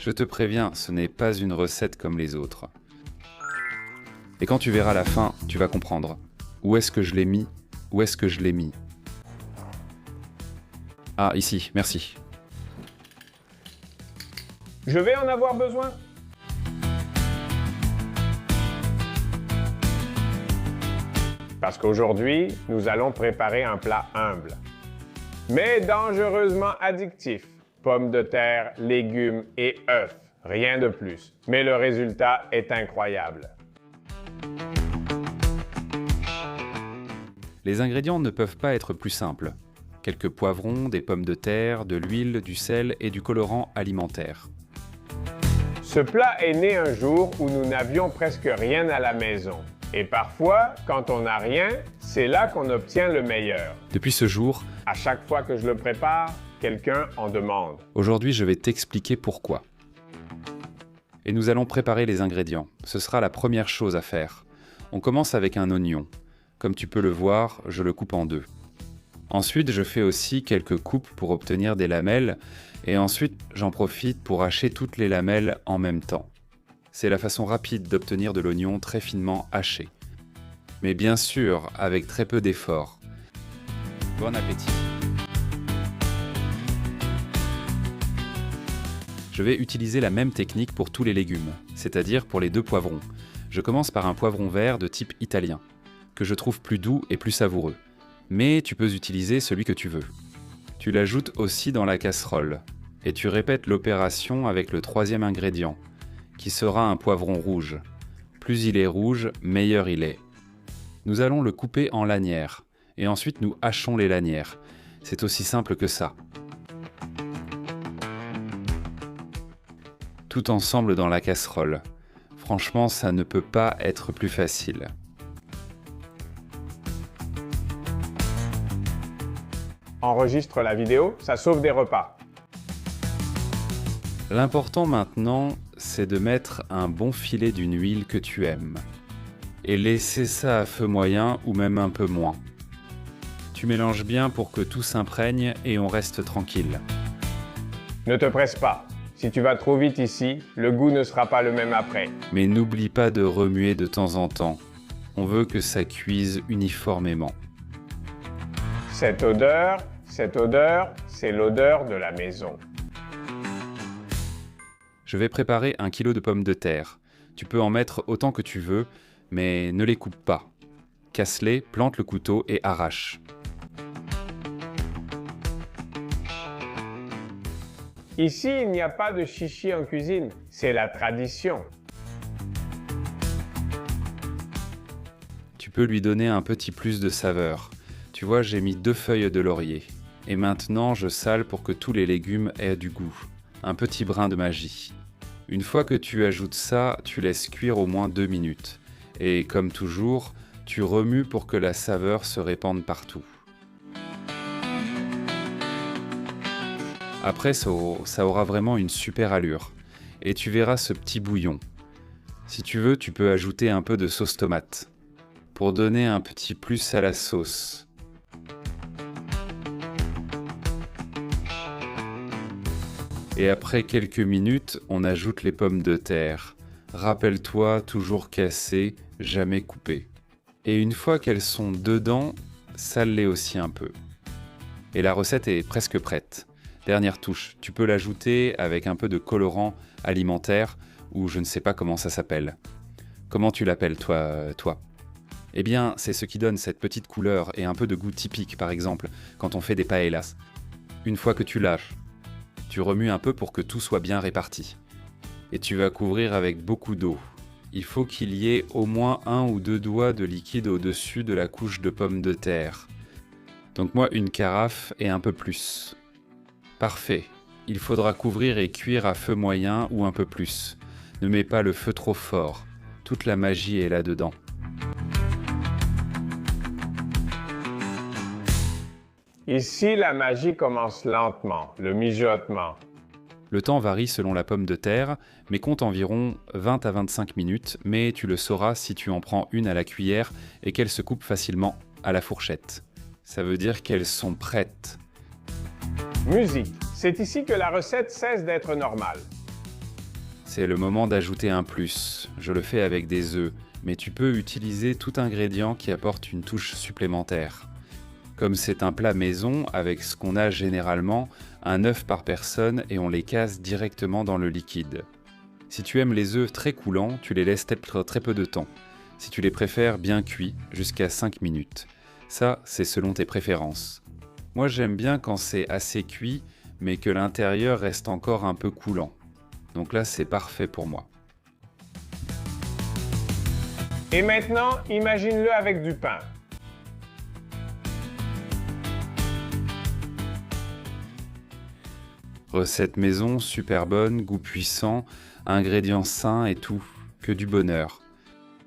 Je te préviens, ce n'est pas une recette comme les autres. Et quand tu verras la fin, tu vas comprendre. Où est-ce que je l'ai mis? Où est-ce que je l'ai mis? Ah, ici, merci. Je vais en avoir besoin. Parce qu'aujourd'hui, nous allons préparer un plat humble, mais dangereusement addictif. Pommes de terre, légumes et œufs, rien de plus. Mais le résultat est incroyable. Les ingrédients ne peuvent pas être plus simples. Quelques poivrons, des pommes de terre, de l'huile, du sel et du colorant alimentaire. Ce plat est né un jour où nous n'avions presque rien à la maison. Et parfois, quand on n'a rien, c'est là qu'on obtient le meilleur. Depuis ce jour, À chaque fois que je le prépare, quelqu'un en demande. aujourd'hui je vais t'expliquer pourquoi. Et nous allons préparer les ingrédients. Ce sera la première chose à faire. On commence avec un oignon. Comme tu peux le voir, je le coupe en deux. Ensuite, je fais aussi quelques coupes pour obtenir des lamelles. Et ensuite, j'en profite pour hacher toutes les lamelles en même temps. C'est la façon rapide d'obtenir de l'oignon très finement haché. Mais bien sûr, avec très peu d'effort. Bon appétit! Je vais utiliser la même technique pour tous les légumes, c'est-à-dire pour les deux poivrons. Je commence par un poivron vert de type italien, que je trouve plus doux et plus savoureux. Mais tu peux utiliser celui que tu veux. Tu l'ajoutes aussi dans la casserole, et tu répètes l'opération avec le troisième ingrédient, qui sera un poivron rouge. Plus il est rouge, meilleur il est. Nous allons le couper en lanières, et ensuite nous hachons les lanières. C'est aussi simple que ça. Tout ensemble dans la casserole. Franchement, ça ne peut pas être plus facile. Enregistre la vidéo, ça sauve des repas. L'important maintenant, c'est de mettre un bon filet d'une huile que tu aimes. Et laisser ça à feu moyen ou même un peu moins. Tu mélanges bien pour que tout s'imprègne et on reste tranquille. Ne te presse pas. Si tu vas trop vite ici, le goût ne sera pas le même après. Mais n'oublie pas de remuer de temps en temps. On veut que ça cuise uniformément. Cette odeur, c'est l'odeur de la maison. Je vais préparer 1 kg de pommes de terre. Tu peux en mettre autant que tu veux, mais ne les coupe pas. Casse-les, plante le couteau et arrache. Ici, il n'y a pas de chichi en cuisine, c'est la tradition. Tu peux lui donner un petit plus de saveur. Tu vois, j'ai mis 2 feuilles de laurier. Et maintenant, je sale pour que tous les légumes aient du goût. Un petit brin de magie. Une fois que tu ajoutes ça, tu laisses cuire au moins 2 minutes. Et comme toujours, tu remues pour que la saveur se répande partout. Après, ça aura vraiment une super allure. Et tu verras ce petit bouillon. Si tu veux, tu peux ajouter un peu de sauce tomate. Pour donner un petit plus à la sauce. Et après quelques minutes, on ajoute les pommes de terre. Rappelle-toi, toujours cassées, jamais coupées. Et une fois qu'elles sont dedans, sale-les aussi un peu. Et la recette est presque prête. Dernière touche, tu peux l'ajouter avec un peu de colorant alimentaire ou je ne sais pas comment ça s'appelle. Comment tu l'appelles toi? Eh bien, c'est ce qui donne cette petite couleur et un peu de goût typique, par exemple, quand on fait des paellas. Une fois que tu lâches, tu remues un peu pour que tout soit bien réparti. Et tu vas couvrir avec beaucoup d'eau. Il faut qu'il y ait au moins 1 ou 2 doigts de liquide au-dessus de la couche de pommes de terre. Donc moi, une carafe et un peu plus. Parfait. Il faudra couvrir et cuire à feu moyen ou un peu plus. Ne mets pas le feu trop fort. Toute la magie est là-dedans. Ici, la magie commence lentement, le mijotement. Le temps varie selon la pomme de terre, mais compte environ 20 à 25 minutes, mais tu le sauras si tu en prends une à la cuillère et qu'elles se coupent facilement à la fourchette. Ça veut dire qu'elles sont prêtes. Musique. C'est ici que la recette cesse d'être normale. C'est le moment d'ajouter un plus. Je le fais avec des œufs, mais tu peux utiliser tout ingrédient qui apporte une touche supplémentaire. Comme c'est un plat maison, avec ce qu'on a généralement, un œuf par personne et on les casse directement dans le liquide. Si tu aimes les œufs très coulants, tu les laisses très peu de temps. Si tu les préfères bien cuits, jusqu'à 5 minutes. Ça, c'est selon tes préférences. Moi, j'aime bien quand c'est assez cuit, mais que l'intérieur reste encore un peu coulant. Donc là, c'est parfait pour moi. Et maintenant, imagine-le avec du pain. Recette maison, super bonne, goût puissant, ingrédients sains et tout, que du bonheur.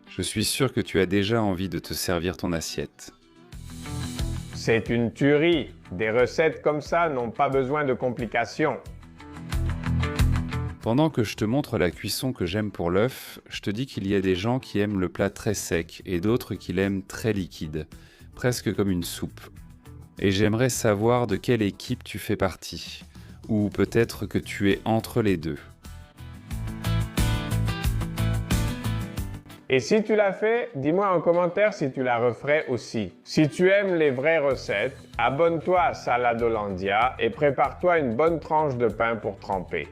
Je suis sûr que tu as déjà envie de te servir ton assiette. C'est une tuerie. Des recettes comme ça n'ont pas besoin de complications. Pendant que je te montre la cuisson que j'aime pour l'œuf, je te dis qu'il y a des gens qui aiment le plat très sec et d'autres qui l'aiment très liquide, presque comme une soupe. Et j'aimerais savoir de quelle équipe tu fais partie, ou peut-être que tu es entre les deux. Et si tu l'as fait, dis-moi en commentaire si tu la referais aussi. Si tu aimes les vraies recettes, abonne-toi à Salade Hollandia et prépare-toi une bonne tranche de pain pour tremper.